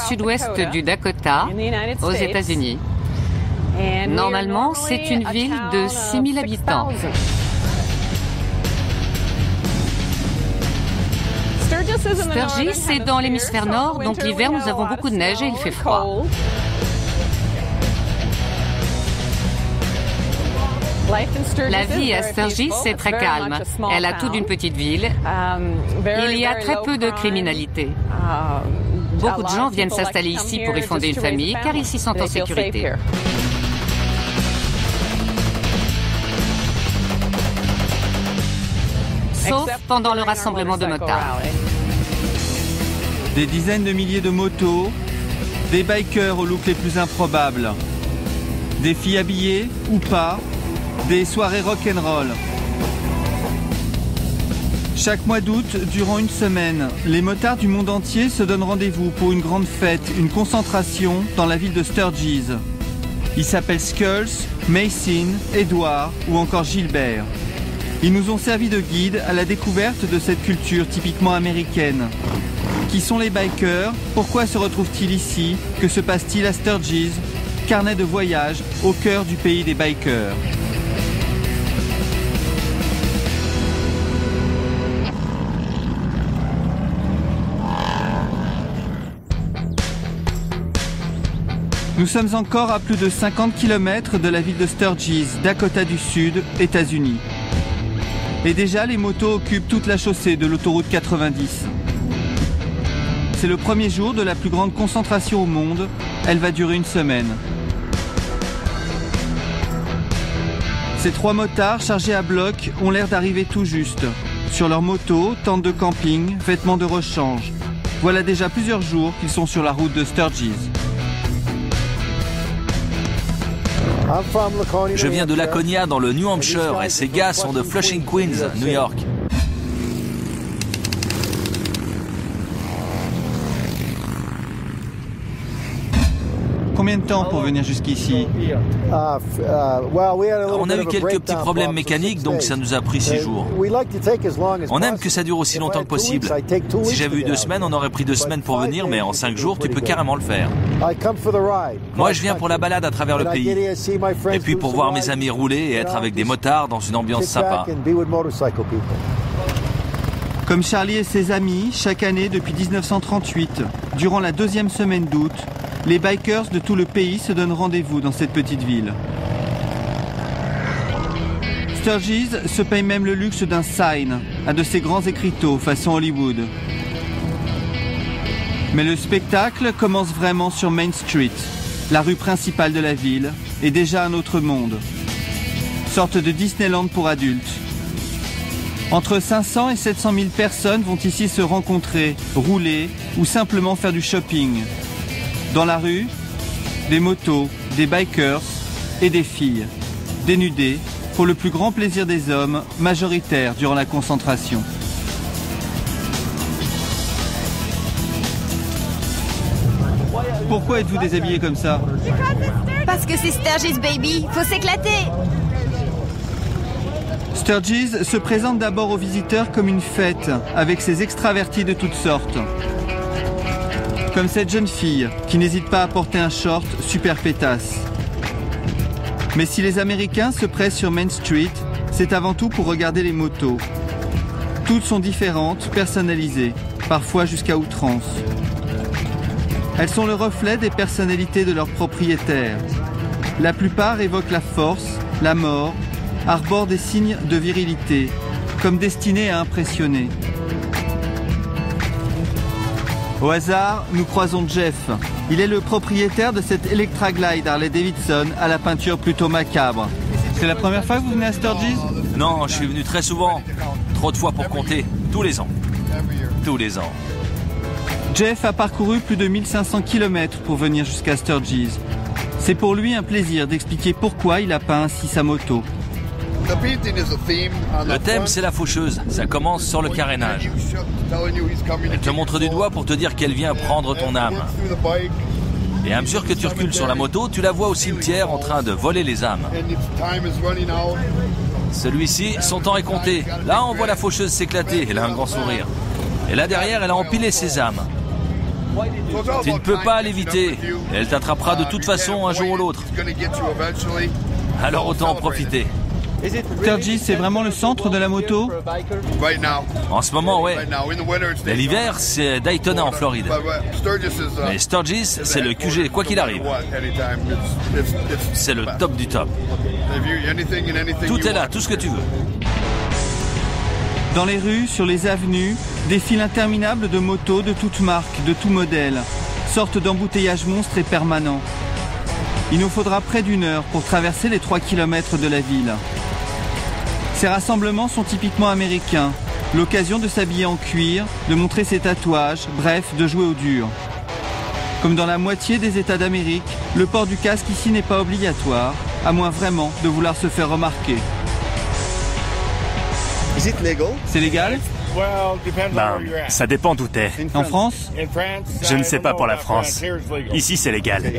sud-ouest du Dakota, aux États-Unis. Normalement, c'est une ville de 6 000 habitants. Sturgis, c'est dans l'hémisphère nord, donc l'hiver, nous avons beaucoup de neige et il fait froid. La vie à Sturgis, c'est très calme. Elle a tout d'une petite ville. Il y a très peu de criminalité. Beaucoup de gens viennent s'installer ici pour y fonder une famille, car ils s'y sentent en sécurité. Sauf pendant le rassemblement de motards. Des dizaines de milliers de motos, des bikers aux looks les plus improbables, des filles habillées ou pas, des soirées rock'n'roll. Chaque mois d'août, durant une semaine, les motards du monde entier se donnent rendez-vous pour une grande fête, une concentration dans la ville de Sturgis. Ils s'appellent Skulls, Mason, Edward ou encore Gilbert. Ils nous ont servi de guide à la découverte de cette culture typiquement américaine. Qui sont les bikers? Pourquoi se retrouvent-ils ici? Que se passe-t-il à Sturgis? Carnet de voyage au cœur du pays des bikers. Nous sommes encore à plus de 50 km de la ville de Sturgis, Dakota du Sud, États-Unis. Et déjà, les motos occupent toute la chaussée de l'autoroute 90. C'est le premier jour de la plus grande concentration au monde. Elle va durer une semaine. Ces 3 motards chargés à bloc ont l'air d'arriver tout juste. Sur leurs motos, tentes de camping, vêtements de rechange. Voilà déjà plusieurs jours qu'ils sont sur la route de Sturgis. Je viens de Laconia dans le New Hampshire et ces gars sont de Flushing Queens, New York. Combien de temps pour venir jusqu'ici? On a eu quelques petits problèmes mécaniques, donc ça nous a pris 6 jours. On aime que ça dure aussi longtemps que possible. Si j'avais eu 2 semaines, on aurait pris 2 semaines pour venir, mais en 5 jours, tu peux carrément le faire. Moi, je viens pour la balade à travers le pays. Et puis pour voir mes amis rouler et être avec des motards dans une ambiance sympa. Comme Charlie et ses amis, chaque année depuis 1938, durant la 2e semaine d'août, les bikers de tout le pays se donnent rendez-vous dans cette petite ville. Sturgis se paye même le luxe d'un sign, un de ces grands écriteaux façon Hollywood. Mais le spectacle commence vraiment sur Main Street, la rue principale de la ville, et déjà un autre monde. Sorte de Disneyland pour adultes. Entre 500 et 700 000 personnes vont ici se rencontrer, rouler ou simplement faire du shopping. Dans la rue, des motos, des bikers et des filles, dénudées pour le plus grand plaisir des hommes, majoritaires durant la concentration. Pourquoi êtes-vous déshabillés comme ça? Parce que c'est Sturgis, baby. Faut s'éclater. Sturgis se présente d'abord aux visiteurs comme une fête, avec ses extravertis de toutes sortes. Comme cette jeune fille qui n'hésite pas à porter un short super pétasse. Mais si les Américains se pressent sur Main Street, c'est avant tout pour regarder les motos. Toutes sont différentes, personnalisées, parfois jusqu'à outrance. Elles sont le reflet des personnalités de leurs propriétaires. La plupart évoquent la force, la mort, arborent des signes de virilité, comme destinés à impressionner. Au hasard, nous croisons Jeff. Il est le propriétaire de cette Electra Glide Harley Davidson à la peinture plutôt macabre. C'est la première fois que vous venez à Sturgis? Non, je suis venu très souvent. Trop de fois pour compter. Tous les ans. Tous les ans. Jeff a parcouru plus de 1500 km pour venir jusqu'à Sturgis. C'est pour lui un plaisir d'expliquer pourquoi il a peint ainsi sa moto. Le thème, c'est la faucheuse. Ça commence sur le carénage. Elle te montre du doigt pour te dire qu'elle vient prendre ton âme. Et à mesure que tu recules sur la moto, tu la vois au cimetière en train de voler les âmes. Celui-ci, son temps est compté. Là, on voit la faucheuse s'éclater. Elle a un grand sourire. Et là derrière, elle a empilé ses âmes. Tu ne peux pas l'éviter. Elle t'attrapera de toute façon un jour ou l'autre. Alors autant en profiter. Sturgis, c'est vraiment le centre de la moto? En ce moment, ouais. Mais l'hiver, c'est Daytona en Floride. Mais Sturgis, c'est le QG, quoi qu'il arrive. C'est le top du top. Tout est là, tout ce que tu veux. Dans les rues, sur les avenues, des files interminables de motos de toutes marques, de tout modèle. Sorte d'embouteillage monstre et permanent. Il nous faudra près d'une heure pour traverser les 3 km de la ville. Ces rassemblements sont typiquement américains. L'occasion de s'habiller en cuir, de montrer ses tatouages, bref, de jouer au dur. Comme dans la moitié des États d'Amérique, le port du casque ici n'est pas obligatoire, à moins vraiment de vouloir se faire remarquer. C'est légal? Ben, ça dépend d'où t'es. En France? Je ne sais pas pour la France. Ici, c'est légal.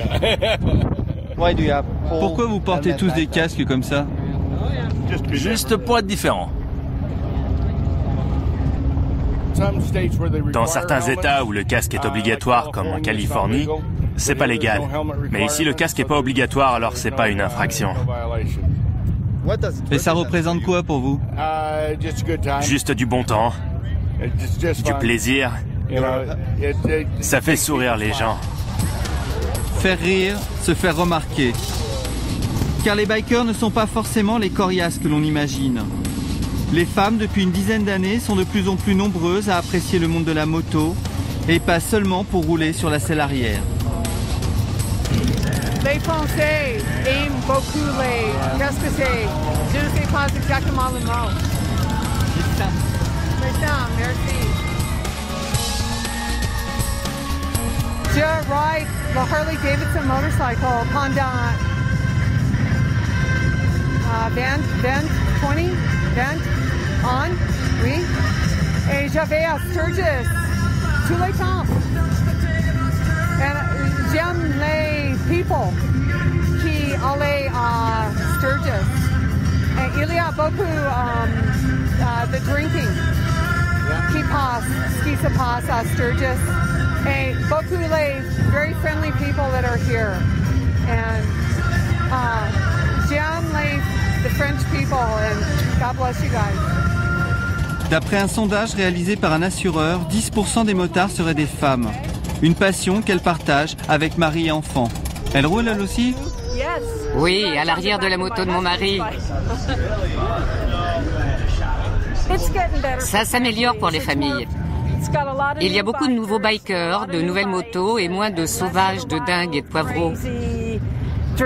Pourquoi vous portez tous des casques comme ça? Juste pour être différent. Dans certains États où le casque est obligatoire, comme en Californie, c'est pas légal. Mais ici, le casque est pas obligatoire, alors c'est pas une infraction. Et ça représente quoi pour vous? Juste du bon temps, du plaisir. Ça fait sourire les gens. Faire rire, se faire remarquer. Car les bikers ne sont pas forcément les coriaces que l'on imagine. Les femmes, depuis une dizaine d'années, sont de plus en plus nombreuses à apprécier le monde de la moto et pas seulement pour rouler sur la selle arrière. Les Français aiment beaucoup les... Qu'est-ce que c'est? Je ne sais pas exactement le mot. Merci. Je ride le Harley Davidson motorcycle pendant 20 ans, oui. Et j'avais à Sturgis tous les temps. Et j'aime les people qui allaient à Sturgis. Et il y a beaucoup de drinking qui se passe à Sturgis. Et beaucoup les very friendly people that are here. And j'aime the French people and God bless you guys. D'après un sondage réalisé par un assureur, 10% des motards seraient des femmes. Une passion qu'elle partage avec mari et enfant. Elle roule elle aussi? Oui, à l'arrière de la moto de mon mari. Ça s'améliore pour les familles. Il y a beaucoup de nouveaux bikers, de nouvelles motos et moins de sauvages, de dingues et de poivreaux.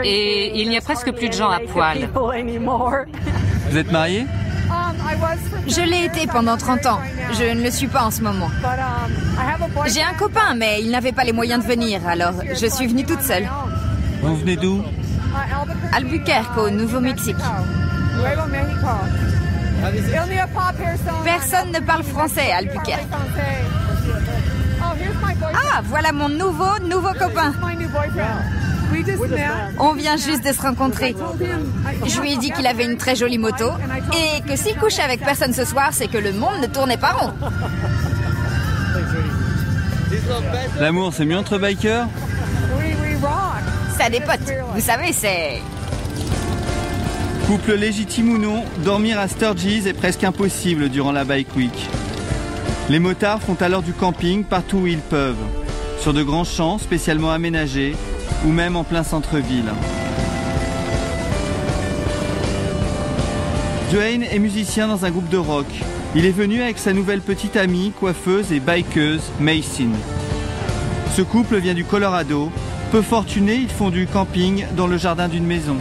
Et il n'y a presque plus de gens à poil. Vous êtes mariés? Je l'ai été pendant 30 ans. Je ne le suis pas en ce moment. J'ai un copain, mais il n'avait pas les moyens de venir, alors je suis venue toute seule. Vous venez d'où? Albuquerque, au Nouveau-Mexique. Personne ne parle français à Albuquerque. Ah, voilà mon nouveau copain. On vient juste de se rencontrer. Je lui ai dit qu'il avait une très jolie moto et que s'il couchait avec personne ce soir, c'est que le monde ne tournait pas rond. L'amour, c'est mieux entre bikers? Ça a des potes. Vous savez, c'est... Couple légitime ou non, dormir à Sturgis est presque impossible durant la Bike Week. Les motards font alors du camping partout où ils peuvent, sur de grands champs spécialement aménagés, ou même en plein centre-ville. Dwayne est musicien dans un groupe de rock. Il est venu avec sa nouvelle petite amie, coiffeuse et bikeuse, Mason. Ce couple vient du Colorado. Peu fortunés, ils font du camping dans le jardin d'une maison.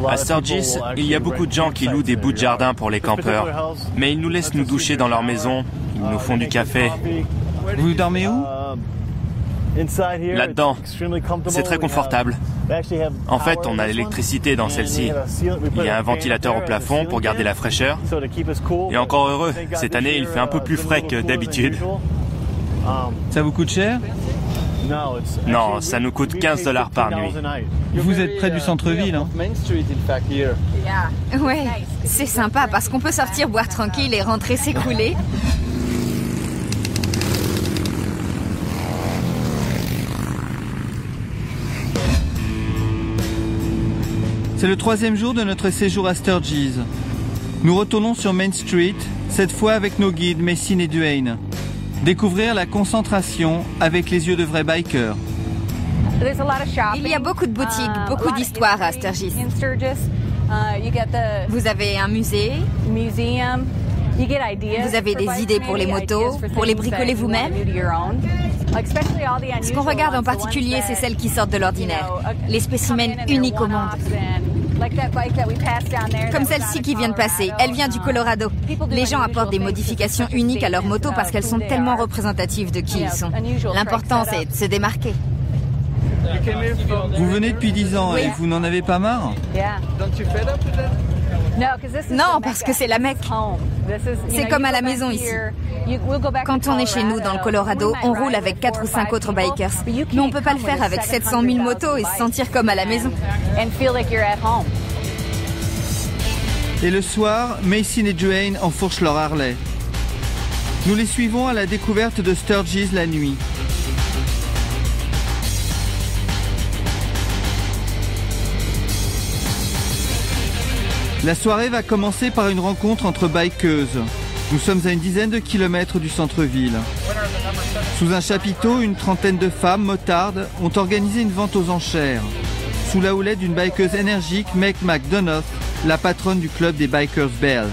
À Sturgis, il y a beaucoup de gens qui louent des bouts de jardin pour les campeurs. Mais ils nous laissent nous doucher dans leur maison. Ils nous font du café. Vous dormez où? Là-dedans. C'est très confortable. En fait, on a l'électricité dans celle-ci. Il y a un ventilateur au plafond pour garder la fraîcheur. Et encore heureux, cette année, il fait un peu plus frais que d'habitude. Ça vous coûte cher? Non, ça nous coûte $15 par nuit. Vous êtes près du centre-ville, hein? Ouais, c'est sympa parce qu'on peut sortir boire tranquille et rentrer s'écouler. C'est le 3e jour de notre séjour à Sturgis. Nous retournons sur Main Street, cette fois avec nos guides Messine et Duane. Découvrir la concentration avec les yeux de vrais bikers. Il y a beaucoup de boutiques, beaucoup d'histoires à Sturgis. Vous avez un musée. Vous avez des idées pour les motos, pour les bricoler vous-même. Ce qu'on regarde en particulier, c'est celles qui sortent de l'ordinaire. Les spécimens uniques au monde. Comme celle-ci qui vient de passer. Elle vient du Colorado. Les gens apportent des modifications uniques à leurs motos parce qu'elles sont tellement représentatives de qui ils sont. L'important, c'est de se démarquer. Vous venez depuis 10 ans et vous n'en avez pas marre? Non, parce que c'est la Mecque. C'est comme à la maison ici. Quand on est chez nous dans le Colorado, on roule avec 4 ou 5 autres bikers. Mais on ne peut pas le faire avec 700 000 motos et se sentir comme à la maison. Et le soir, Messine et Duane enfourchent leur Harley. Nous les suivons à la découverte de Sturgis la nuit. La soirée va commencer par une rencontre entre bikeuses. Nous sommes à une dizaine de kilomètres du centre-ville. Sous un chapiteau, une trentaine de femmes motardes ont organisé une vente aux enchères. Sous la houlette d'une bikeuse énergique, Meg McDonough, la patronne du club des Bikers Bell.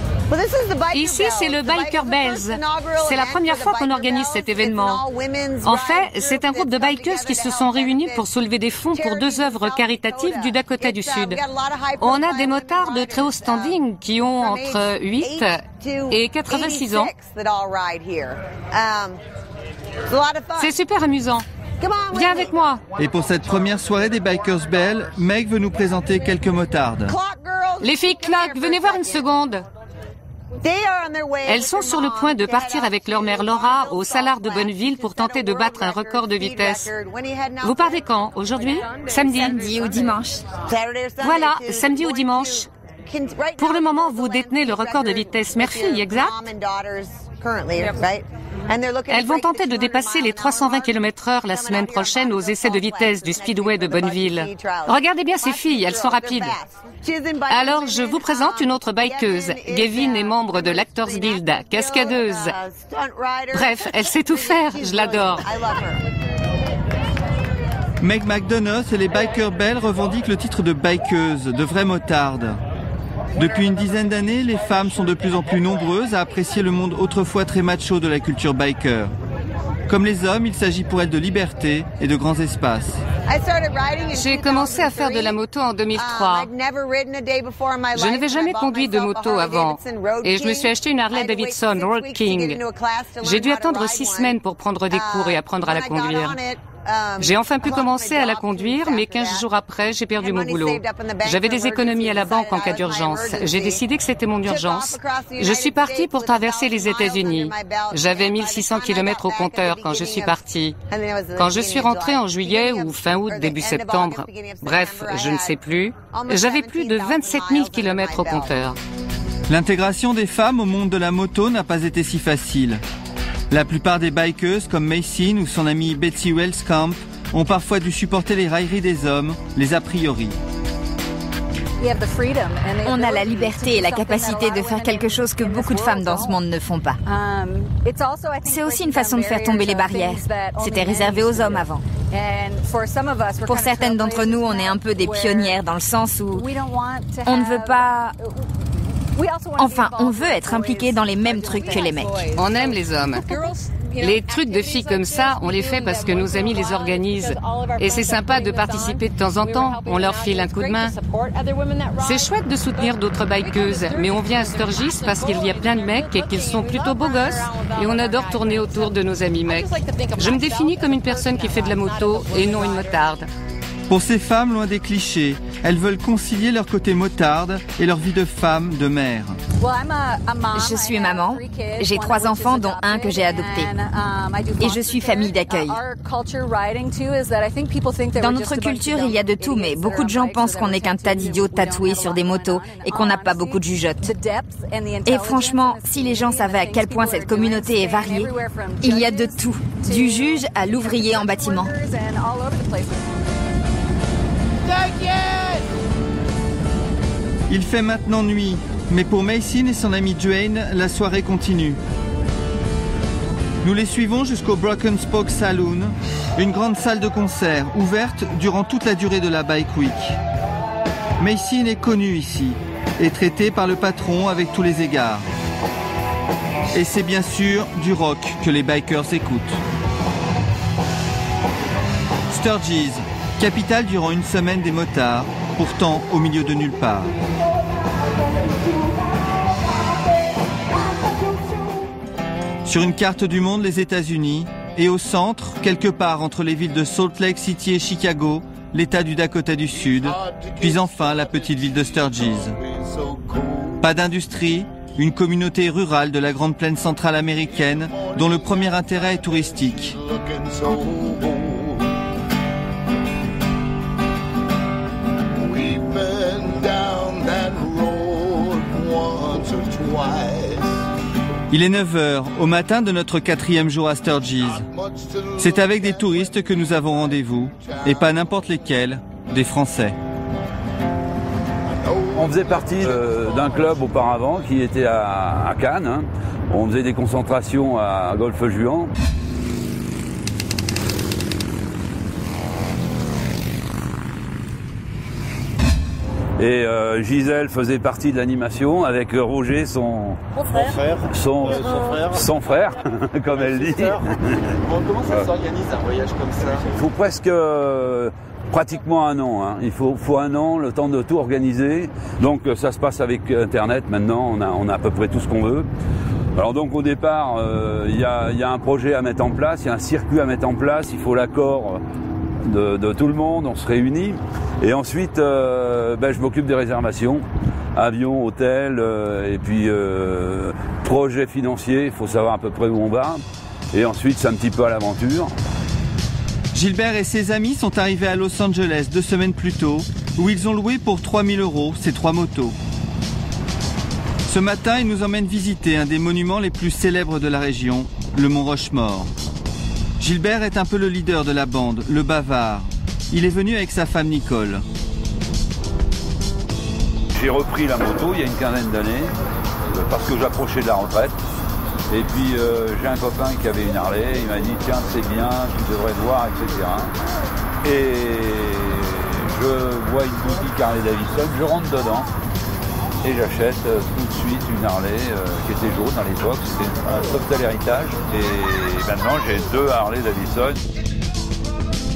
Ici, c'est le Biker Bells. C'est la première fois qu'on organise cet événement. En fait, c'est un groupe de bikers qui se sont réunis pour soulever des fonds pour 2 œuvres caritatives du Dakota du Sud. On a des motards de très haut standing qui ont entre 8 et 86 ans. C'est super amusant. Viens avec moi. Et pour cette première soirée des Bikers Bell, Meg veut nous présenter quelques motardes. Les filles Clock, venez voir une seconde. Elles sont sur le point de partir avec leur mère Laura au Salar de Bonneville pour tenter de battre un record de vitesse. Vous partez quand? Aujourd'hui? Samedi? Samedi ou dimanche. Voilà, samedi ou dimanche. Pour le moment, vous détenez le record de vitesse mère-fille, exact? Elles vont tenter de dépasser les 320 km/h la semaine prochaine aux essais de vitesse du Speedway de Bonneville. Regardez bien ces filles, elles sont rapides. Alors, je vous présente une autre bikeuse. Gavin est membre de l'Actors Guild, cascadeuse. Bref, elle sait tout faire, je l'adore. Meg McDonough et les Biker Bell revendiquent le titre de bikeuse, de vraie motarde. Depuis une dizaine d'années, les femmes sont de plus en plus nombreuses à apprécier le monde autrefois très macho de la culture biker. Comme les hommes, il s'agit pour elles de liberté et de grands espaces. J'ai commencé à faire de la moto en 2003. Je n'avais jamais conduit de moto avant et je me suis acheté une Harley Davidson Road King. J'ai dû attendre 6 semaines pour prendre des cours et apprendre à la conduire. J'ai enfin pu commencer à la conduire, mais 15 jours après, j'ai perdu mon boulot. J'avais des économies à la banque en cas d'urgence. J'ai décidé que c'était mon urgence. Je suis partie pour traverser les États-Unis. J'avais 1600 km au compteur quand je suis partie. Quand je suis rentrée en juillet ou fin août, début septembre, bref, je ne sais plus, j'avais plus de 27 000 km au compteur. L'intégration des femmes au monde de la moto n'a pas été si facile. La plupart des bikeuses, comme Messine ou son amie Betsy Wellscamp, ont parfois dû supporter les railleries des hommes, les a priori. On a la liberté et la capacité de faire quelque chose que beaucoup de femmes dans ce monde ne font pas. C'est aussi une façon de faire tomber les barrières. C'était réservé aux hommes avant. Pour certaines d'entre nous, on est un peu des pionnières dans le sens où on ne veut pas... Enfin, on veut être impliqué dans les mêmes trucs que les mecs. On aime les hommes. Les trucs de filles comme ça, on les fait parce que nos amis les organisent. Et c'est sympa de participer de temps en temps. On leur file un coup de main. C'est chouette de soutenir d'autres bikeuses. Mais on vient à Sturgis parce qu'il y a plein de mecs et qu'ils sont plutôt beaux gosses. Et on adore tourner autour de nos amis mecs. Je me définis comme une personne qui fait de la moto et non une motarde. Pour ces femmes, loin des clichés, elles veulent concilier leur côté motarde et leur vie de femme, de mère. Je suis maman, j'ai 3 enfants dont un que j'ai adopté. Et je suis famille d'accueil. Dans notre culture, il y a de tout, mais beaucoup de gens pensent qu'on n'est qu'un tas d'idiots tatoués sur des motos et qu'on n'a pas beaucoup de jugeotes. Et franchement, si les gens savaient à quel point cette communauté est variée, il y a de tout, du juge à l'ouvrier en bâtiment. Il fait maintenant nuit, mais pour Maycin et son ami Dwayne, la soirée continue. Nous les suivons jusqu'au Broken Spoke Saloon, une grande salle de concert ouverte durant toute la durée de la Bike Week. Maycin est connu ici et traité par le patron avec tous les égards. Et c'est bien sûr du rock que les bikers écoutent. Sturgis, capitale durant une semaine des motards, pourtant au milieu de nulle part. Sur une carte du monde, les États-Unis, et au centre, quelque part entre les villes de Salt Lake City et Chicago, l'État du Dakota du Sud, puis enfin la petite ville de Sturgis. Pas d'industrie, une communauté rurale de la Grande Plaine centrale américaine dont le premier intérêt est touristique. Il est 9h, au matin de notre 4e jour à Sturgis. C'est avec des touristes que nous avons rendez-vous, et pas n'importe lesquels, des Français. On faisait partie d'un club auparavant qui était à Cannes. Hein. On faisait des concentrations à Golfe-Juan. Et Gisèle faisait partie de l'animation avec Roger, son frère, comme elle dit. Comment ça s'organise un voyage comme ça? Il faut presque pratiquement un an. Hein. Il faut un an, le temps de tout organiser. Donc ça se passe avec Internet maintenant, on a à peu près tout ce qu'on veut. Alors donc au départ, il y a un projet à mettre en place, il y a un circuit à mettre en place, il faut l'accord de tout le monde, on se réunit. Et ensuite, je m'occupe des réservations, avion, hôtel, et puis projet financier, il faut savoir à peu près où on va. Et ensuite, c'est un petit peu à l'aventure. Gilbert et ses amis sont arrivés à Los Angeles 2 semaines plus tôt, où ils ont loué pour 3 000 € ces 3 motos. Ce matin, ils nous emmènent visiter un des monuments les plus célèbres de la région, le Mont Rushmore. Gilbert est un peu le leader de la bande, le bavard. Il est venu avec sa femme Nicole. J'ai repris la moto il y a une quinzaine d'années, parce que j'approchais de la retraite. Et puis j'ai un copain qui avait une Harley, il m'a dit tiens c'est bien, tu devrais voir, etc. Et je vois une boutique Harley Davidson, je rentre dedans et j'achète tout de suite une Harley qui était jaune à l'époque, c'était un Softail héritage et maintenant j'ai 2 Harley Davidson.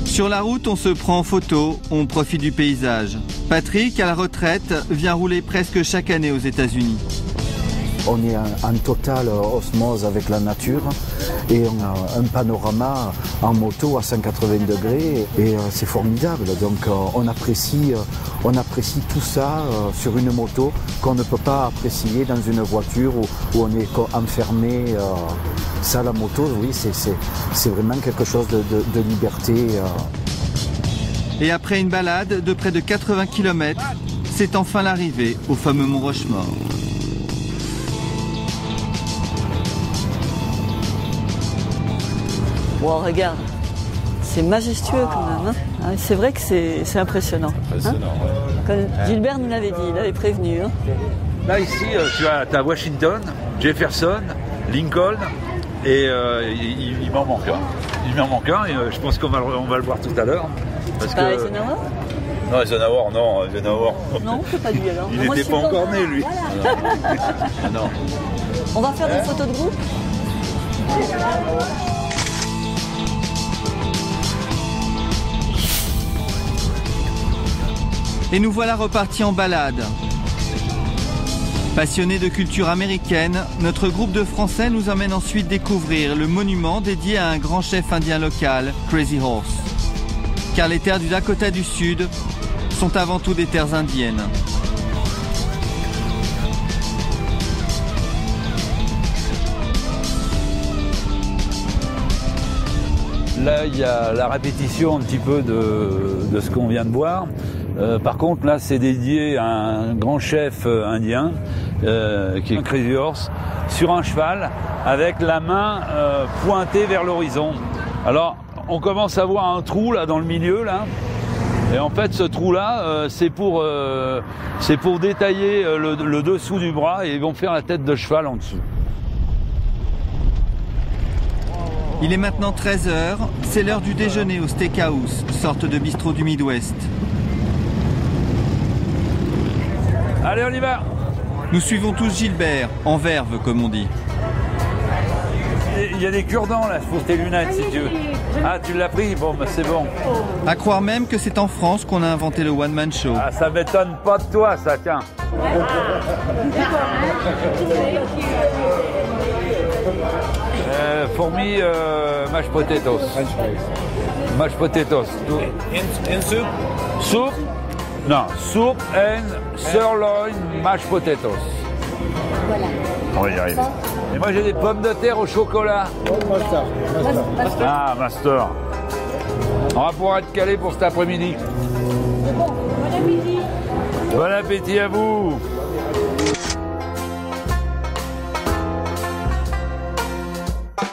Sur la route, on se prend en photo, on profite du paysage. Patrick, à la retraite, vient rouler presque chaque année aux États-Unis. On est en totale osmose avec la nature et on a un panorama en moto à 180 degrés et c'est formidable. Donc on apprécie tout ça sur une moto qu'on ne peut pas apprécier dans une voiture où on est enfermé. Ça, la moto, oui, c'est vraiment quelque chose de liberté. Et après une balade de près de 80 km, c'est enfin l'arrivée au fameux Mont Rushmore. Bon, regarde, c'est majestueux quand même. Hein. C'est vrai que c'est impressionnant. Hein. Comme Gilbert nous l'avait dit, il avait prévenu. Hein. Là, ici, tu as Washington, Jefferson, Lincoln, et il m'en manque un. Il m'en manque un, et je pense qu'on va le voir tout à l'heure. Parce que Eisenhower ? Non, Eisenhower, non. Eisenhower. Non, c'est pas lui alors. Il n'était pas encore né, lui. Voilà. Non. On va faire une photo de groupe ? Et nous voilà repartis en balade. Passionnés de culture américaine, notre groupe de Français nous emmène ensuite découvrir le monument dédié à un grand chef indien local, Crazy Horse. Car les terres du Dakota du Sud sont avant tout des terres indiennes. Là, il y a la répétition un petit peu de ce qu'on vient de voir. Par contre, là, c'est dédié à un grand chef indien, qui est Crazy Horse, sur un cheval, avec la main pointée vers l'horizon. Alors, on commence à voir un trou, là, dans le milieu, là. Et en fait, ce trou-là, c'est pour détailler le dessous du bras et ils vont faire la tête de cheval en dessous. Il est maintenant 13h, c'est l'heure du déjeuner au Steakhouse, sorte de bistrot du Midwest. Allez, on y va! Nous suivons tous Gilbert, en verve comme on dit. Il y a des cure-dents là, pour tes lunettes si tu veux. Ah, tu l'as pris? Bon, bah c'est bon. À croire même que c'est en France qu'on a inventé le one-man show. Ah, ça m'étonne pas de toi, ça, tiens. Fourmi, mashed potatoes. Mashed potatoes. In soup? Soup? Non, soup and sirloin mashed potatoes. Voilà. On va y arriver. Et moi j'ai des pommes de terre au chocolat. Master. Ah, master. On va pouvoir être calé pour cet après-midi. C'est bon, bon appétit. Bon appétit à vous.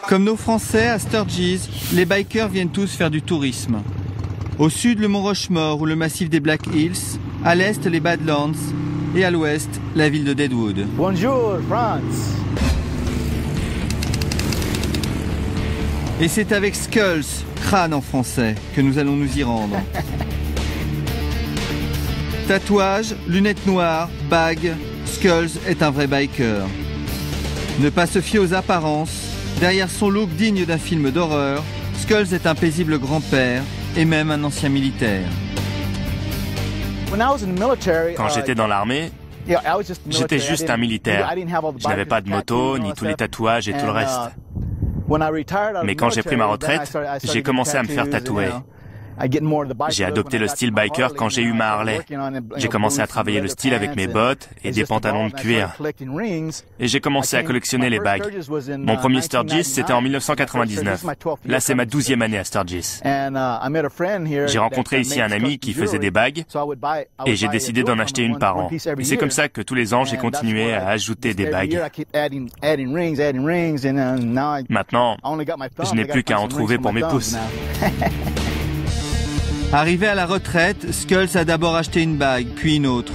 Comme nos Français à Sturgis, les bikers viennent tous faire du tourisme. Au sud, le mont Rushmore ou le massif des Black Hills, à l'est, les Badlands, et à l'ouest, la ville de Deadwood. Bonjour, France. Et c'est avec Skulls, crâne en français, que nous allons nous y rendre. Tatouage, lunettes noires, bague, Skulls est un vrai biker. Ne pas se fier aux apparences, derrière son look digne d'un film d'horreur, Skulls est un paisible grand-père et même un ancien militaire. Quand j'étais dans l'armée, j'étais juste un militaire. Je n'avais pas de moto, ni tous les tatouages et tout le reste. Mais quand j'ai pris ma retraite, j'ai commencé à me faire tatouer. J'ai adopté le style biker quand j'ai eu ma Harley. J'ai commencé à travailler le style avec mes bottes et des pantalons de cuir. Et j'ai commencé à collectionner les bagues. Mon premier Sturgis, c'était en 1999. Là, c'est ma 12e année à Sturgis. J'ai rencontré ici un ami qui faisait des bagues et j'ai décidé d'en acheter une par an. Et c'est comme ça que tous les ans, j'ai continué à ajouter des bagues. Maintenant, je n'ai plus qu'à en trouver pour mes pouces. Arrivé à la retraite, Skulls a d'abord acheté une bague, puis une autre.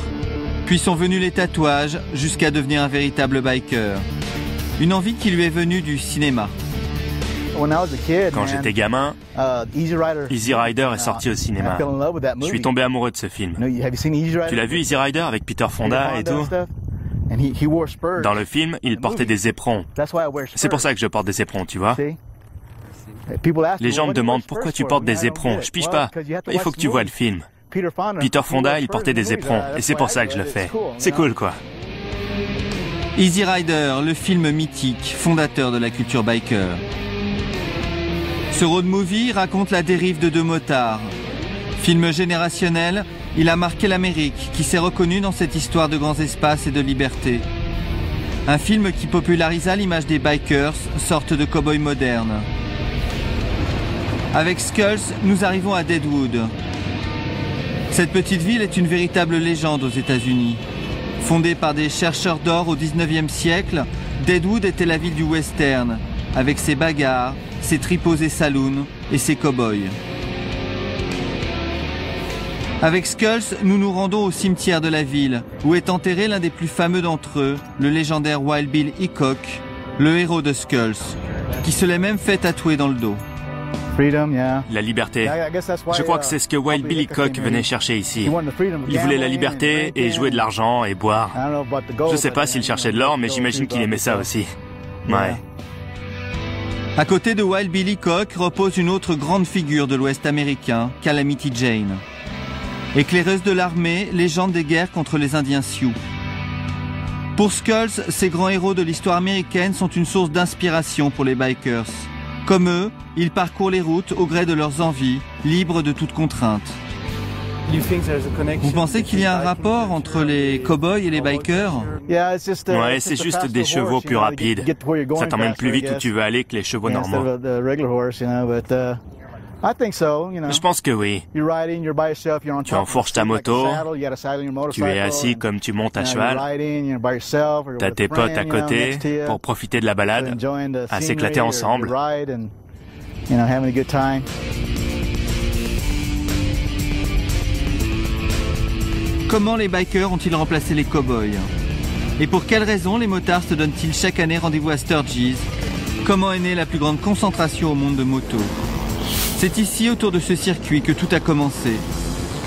Puis sont venus les tatouages, jusqu'à devenir un véritable biker. Une envie qui lui est venue du cinéma. Quand j'étais gamin, Easy Rider est sorti au cinéma. Je suis tombé amoureux de ce film. Tu l'as vu, Easy Rider, avec Peter Fonda et tout? Dans le film, il portait des éperons. C'est pour ça que je porte des éperons, tu vois? Les gens me demandent pourquoi tu portes des éperons. Je pige pas. Il faut que tu vois le film. Peter Fonda, il portait des éperons. Et c'est pour ça que je le fais. C'est cool, quoi. Easy Rider, le film mythique, fondateur de la culture biker. Ce road movie raconte la dérive de deux motards. Film générationnel, il a marqué l'Amérique, qui s'est reconnue dans cette histoire de grands espaces et de liberté. Un film qui popularisa l'image des bikers, sorte de cow-boys modernes. Avec Skulls, nous arrivons à Deadwood. Cette petite ville est une véritable légende aux États-Unis. Fondée par des chercheurs d'or au 19e siècle, Deadwood était la ville du western, avec ses bagarres, ses tripos et saloons et ses cow-boys. Avec Skulls, nous nous rendons au cimetière de la ville, où est enterré l'un des plus fameux d'entre eux, le légendaire Wild Bill Hickok, le héros de Skulls, qui se l'est même fait tatouer dans le dos. La liberté. Je crois que c'est ce que Wild Bill Hickok venait chercher ici. Il voulait la liberté et jouer de l'argent et boire. Je sais pas s'il cherchait de l'or, mais j'imagine qu'il aimait ça aussi. Ouais. À côté de Wild Bill Hickok repose une autre grande figure de l'Ouest américain, Calamity Jane. Éclaireuse de l'armée, légende des guerres contre les Indiens Sioux. Pour Skulls, ces grands héros de l'histoire américaine sont une source d'inspiration pour les bikers. Comme eux, ils parcourent les routes au gré de leurs envies, libres de toute contrainte. Vous pensez qu'il y a un rapport entre les cow-boys et les bikers? Ouais, c'est juste des chevaux plus rapides. Ça t'emmène plus vite où tu veux aller que les chevaux normaux. Je pense que oui. Tu enfourches ta moto, tu es assis comme tu montes à cheval, t'as tes potes à côté pour profiter de la balade, à s'éclater ensemble. Comment les bikers ont-ils remplacé les cow-boys? Et pour quelles raisons les motards se donnent-ils chaque année rendez-vous à Sturgis? Comment est née la plus grande concentration au monde de moto? C'est ici, autour de ce circuit, que tout a commencé.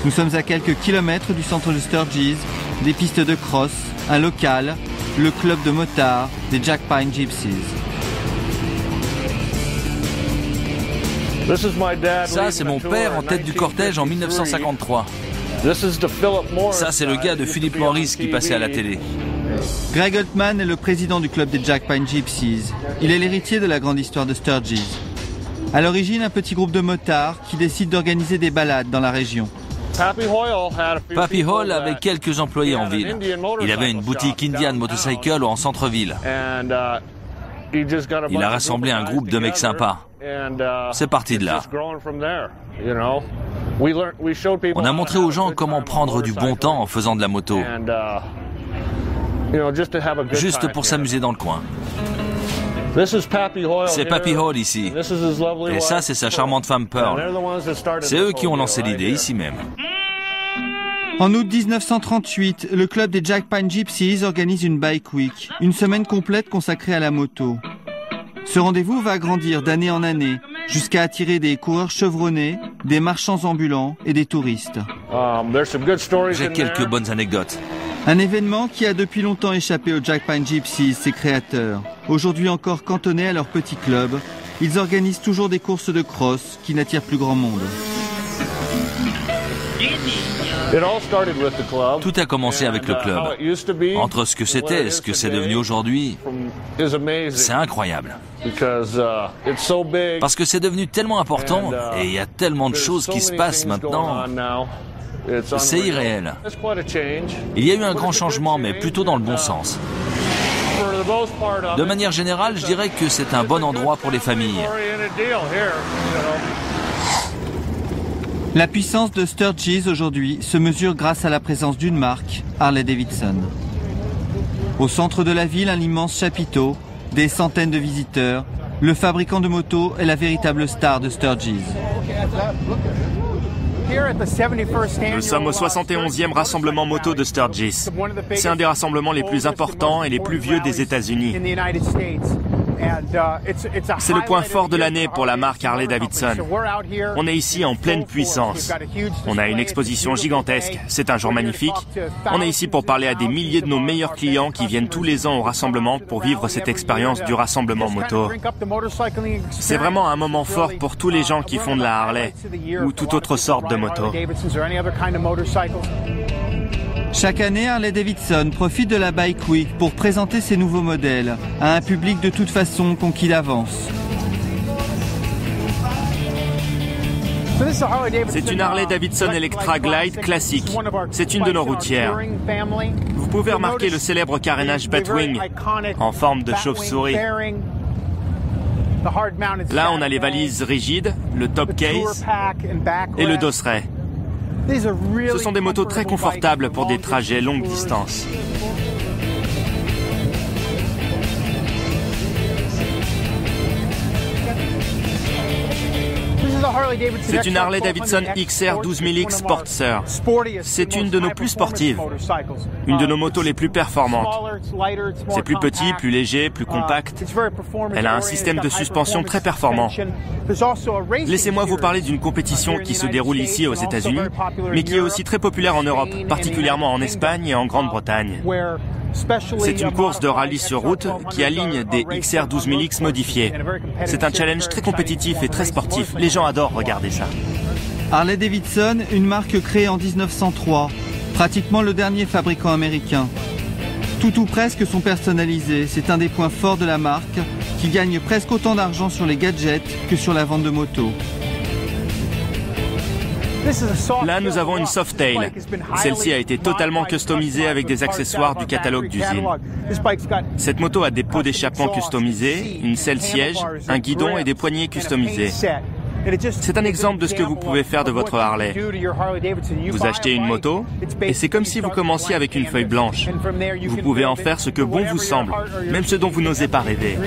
Nous sommes à quelques kilomètres du centre de Sturgis, des pistes de cross, un local, le club de motards des Jack Pine Gypsies. Ça, c'est mon père en tête du cortège en 1953. Ça, c'est le gars de Philip Morris qui passait à la télé. Greg Altman est le président du club des Jack Pine Gypsies. Il est l'héritier de la grande histoire de Sturgis. À l'origine, un petit groupe de motards qui décide d'organiser des balades dans la région. Pappy Hall avait quelques employés en ville. Il avait une boutique Indian Motorcycle en centre-ville. Il a rassemblé un groupe de mecs sympas. C'est parti de là. On a montré aux gens comment prendre du bon temps en faisant de la moto. Juste pour s'amuser dans le coin. C'est Pappy Hall ici. Et ça, c'est sa charmante femme Pearl. C'est eux qui ont lancé l'idée ici même. En août 1938, le club des Jack Pine Gypsies organise une Bike Week, une semaine complète consacrée à la moto. Ce rendez-vous va grandir d'année en année, jusqu'à attirer des coureurs chevronnés, des marchands ambulants et des touristes. J'ai quelques bonnes anecdotes. Un événement qui a depuis longtemps échappé aux Jack Pine Gypsies, ses créateurs. Aujourd'hui encore cantonnés à leur petit club, ils organisent toujours des courses de cross qui n'attirent plus grand monde. Tout a commencé avec le club. Entre ce que c'était et ce que c'est devenu aujourd'hui, c'est incroyable. Parce que c'est devenu tellement important et il y a tellement de choses qui se passent maintenant. C'est irréel. Il y a eu un grand changement, mais plutôt dans le bon sens. De manière générale, je dirais que c'est un bon endroit pour les familles. La puissance de Sturgis aujourd'hui se mesure grâce à la présence d'une marque, Harley-Davidson. Au centre de la ville, un immense chapiteau, des centaines de visiteurs. Le fabricant de motos est la véritable star de Sturgis. Nous sommes au 71e rassemblement moto de Sturgis. C'est un des rassemblements les plus importants et les plus vieux des États-Unis. C'est le point fort de l'année pour la marque Harley-Davidson. On est ici en pleine puissance. On a une exposition gigantesque. C'est un jour magnifique. On est ici pour parler à des milliers de nos meilleurs clients qui viennent tous les ans au rassemblement pour vivre cette expérience du rassemblement moto. C'est vraiment un moment fort pour tous les gens qui font de la Harley ou toute autre sorte de moto. Chaque année, Harley-Davidson profite de la Bike Week pour présenter ses nouveaux modèles à un public de toute façon conquis d'avance. C'est une Harley-Davidson Electra Glide classique. C'est une de nos routières. Vous pouvez remarquer le célèbre carénage Batwing en forme de chauve-souris. Là, on a les valises rigides, le top case et le dosseret. Ce sont des motos très confortables pour des trajets longue distance. C'est une Harley-Davidson XR 12000X Sportster. C'est une de nos plus sportives, une de nos motos les plus performantes. C'est plus petit, plus léger, plus compact. Elle a un système de suspension très performant. Laissez-moi vous parler d'une compétition qui se déroule ici aux États-Unis, mais qui est aussi très populaire en Europe, particulièrement en Espagne et en Grande-Bretagne. C'est une course de rallye sur route qui aligne des XR 12000X modifiés. C'est un challenge très compétitif et très sportif. Les gens adorent regarder ça. Harley-Davidson, une marque créée en 1903, pratiquement le dernier fabricant américain. Tout ou presque sont personnalisés. C'est un des points forts de la marque qui gagne presque autant d'argent sur les gadgets que sur la vente de motos. Là, nous avons une Softail. Celle-ci a été totalement customisée avec des accessoires du catalogue d'usine. Cette moto a des pots d'échappement customisés, une selle siège, un guidon et des poignées customisées. C'est un exemple de ce que vous pouvez faire de votre Harley. Vous achetez une moto et c'est comme si vous commenciez avec une feuille blanche. Vous pouvez en faire ce que bon vous semble, même ce dont vous n'osez pas rêver.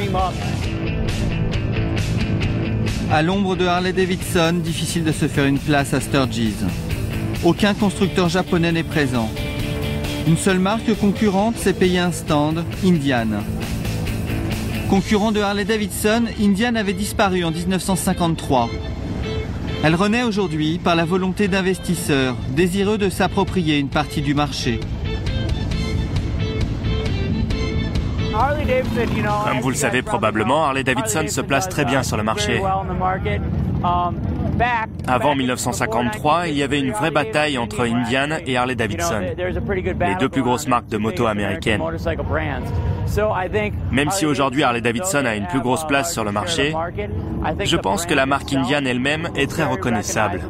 À l'ombre de Harley-Davidson, difficile de se faire une place à Sturgis. aucun constructeur japonais n'est présent. Une seule marque concurrente s'est payée un stand, Indian. Concurrent de Harley-Davidson, Indian avait disparu en 1953. Elle renaît aujourd'hui par la volonté d'investisseurs désireux de s'approprier une partie du marché. Comme vous le savez probablement, Harley-Davidson se place très bien sur le marché. Avant 1953, il y avait une vraie bataille entre Indian et Harley-Davidson, les deux plus grosses marques de moto américaines. Même si aujourd'hui Harley-Davidson a une plus grosse place sur le marché, je pense que la marque Indian elle-même est très reconnaissable.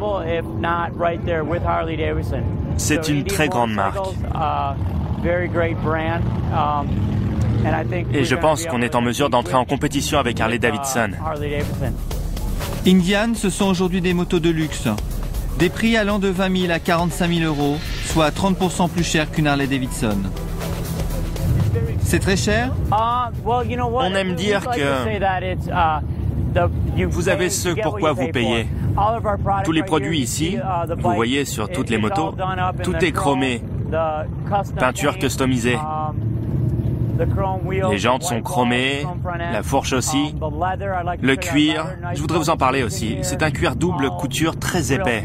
C'est une très grande marque. Et je pense qu'on est en mesure d'entrer en compétition avec Harley-Davidson. Indian, ce sont aujourd'hui des motos de luxe. Des prix allant de 20 000 à 45 000 euros, soit 30% plus cher qu'une Harley-Davidson. C'est très cher? On aime dire que vous avez ce pourquoi vous payez. Tous les produits ici, vous voyez sur toutes les motos, tout est chromé, peinture customisée. Les jantes sont chromées, la fourche aussi, le cuir, je voudrais vous en parler aussi, c'est un cuir double couture très épais.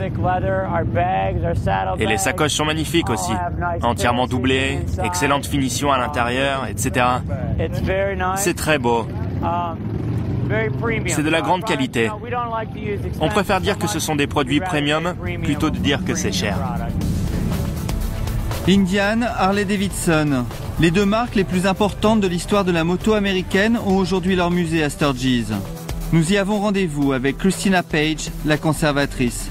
Et les sacoches sont magnifiques aussi, entièrement doublées, excellente finition à l'intérieur, etc. C'est très beau. C'est de la grande qualité. On préfère dire que ce sont des produits premium plutôt de dire que c'est cher. Indian, Harley-Davidson. Les deux marques les plus importantes de l'histoire de la moto américaine ont aujourd'hui leur musée à Sturgis. Nous y avons rendez-vous avec Christina Page, la conservatrice.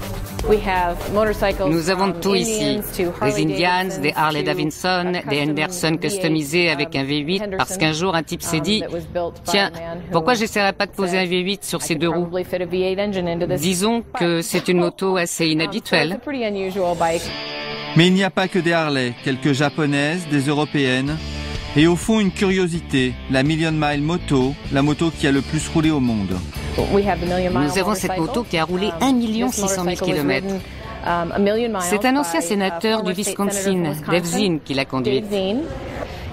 Nous avons tout ici. Des Indians, des Harley-Davidson, des Henderson customisés avec un V8 parce qu'un jour un type s'est dit « Tiens, pourquoi j'essaierais pas de poser un V8 sur ces deux roues ?» Disons que c'est une moto assez inhabituelle. Mais il n'y a pas que des Harley, quelques japonaises, des européennes, et au fond une curiosité, la Million Mile Moto, la moto qui a le plus roulé au monde. Nous avons cette moto qui a roulé 1 600 000 km. C'est un ancien sénateur du Wisconsin, Dave Zinn, qui l'a conduite.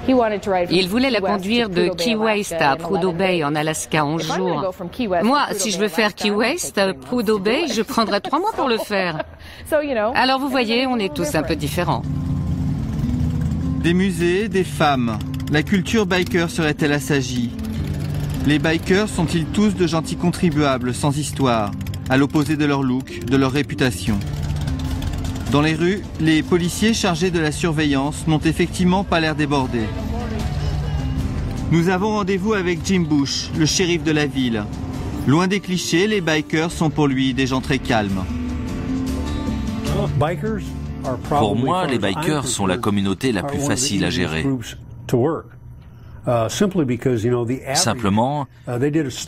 Il voulait la conduire de Key West à Prudhoe Bay en Alaska 11 jours. Moi, si je veux faire Key West à Prudhoe Bay, je prendrai 3 mois pour le faire. Alors vous voyez, on est tous un peu différents. Des musées, des femmes. La culture biker serait-elle assagie? Les bikers sont-ils tous de gentils contribuables sans histoire, à l'opposé de leur look, de leur réputation? Dans les rues, les policiers chargés de la surveillance n'ont effectivement pas l'air débordés. Nous avons rendez-vous avec Jim Bush, le shérif de la ville. Loin des clichés, les bikers sont pour lui des gens très calmes. Pour moi, les bikers sont la communauté la plus facile à gérer. Simplement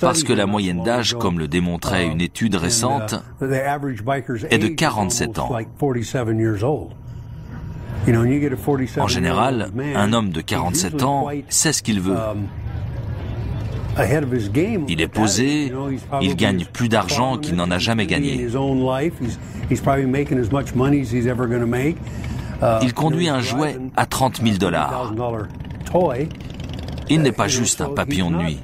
parce que la moyenne d'âge, comme le démontrait une étude récente, est de 47 ans. En général, un homme de 47 ans sait ce qu'il veut. Il est posé, il gagne plus d'argent qu'il n'en a jamais gagné. Il conduit un jouet à 30 000 $. Il n'est pas juste un papillon de nuit.